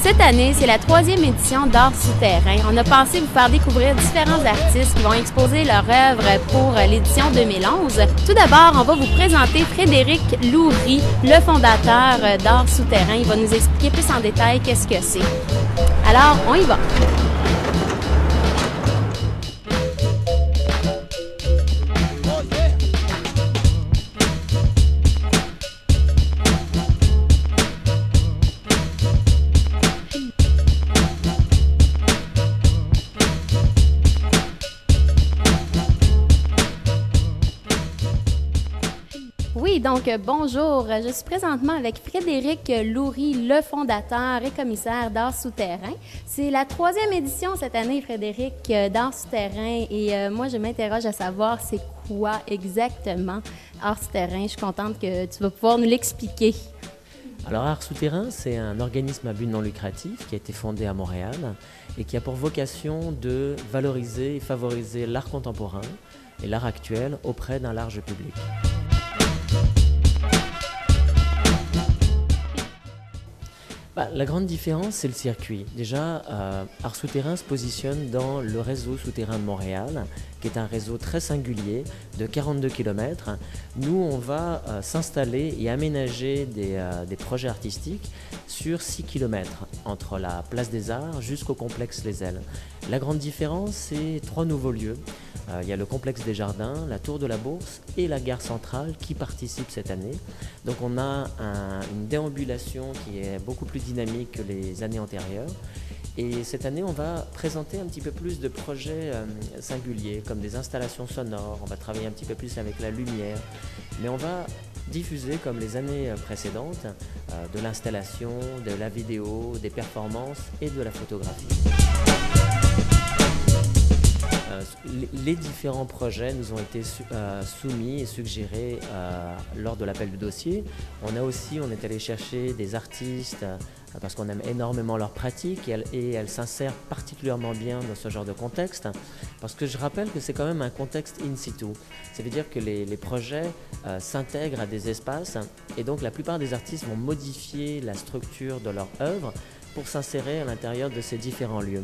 Cette année, c'est la 3e édition d'Art souterrain. On a pensé vous faire découvrir différents artistes qui vont exposer leur œuvre pour l'édition 2011. Tout d'abord, on va vous présenter Frédéric Loury, le fondateur d'Art souterrain. Il va nous expliquer plus en détail qu'est-ce que c'est. Alors, on y va! Oui, donc bonjour. Je suis présentement avec Frédéric Loury, le fondateur et commissaire d'Art souterrain. C'est la 3e édition cette année, Frédéric, d'Art souterrain. Et moi, je m'interroge à savoir c'est quoi exactement Art souterrain. Je suis contente que tu vas pouvoir nous l'expliquer. Alors Art souterrain, c'est un organisme à but non lucratif qui a été fondé à Montréal et qui a pour vocation de valoriser et favoriser l'art contemporain et l'art actuel auprès d'un large public. La grande différence, c'est le circuit. Déjà, Art souterrain se positionne dans le réseau souterrain de Montréal, qui est un réseau très singulier de 42 km. Nous, on va s'installer et aménager des projets artistiques sur 6 km, entre la Place des Arts jusqu'au complexe Les Ailes. La grande différence, c'est 3 nouveaux lieux. Il y a le complexe des Jardins, la Tour de la Bourse et la gare centrale qui participent cette année. Donc on a une déambulation qui est beaucoup plus dynamique que les années antérieures. Et cette année, on va présenter un petit peu plus de projets singuliers, comme des installations sonores. On va travailler un petit peu plus avec la lumière. Mais on va diffuser, comme les années précédentes, de l'installation, de la vidéo, des performances et de la photographie. Les différents projets nous ont été soumis et suggérés lors de l'appel de dossier. On est allé chercher des artistes parce qu'on aime énormément leur pratique et elles s'insèrent particulièrement bien dans ce genre de contexte. Parce que je rappelle que c'est quand même un contexte in situ. Ça veut dire que les projets s'intègrent à des espaces et donc la plupart des artistes vont modifier la structure de leur œuvre pour s'insérer à l'intérieur de ces différents lieux.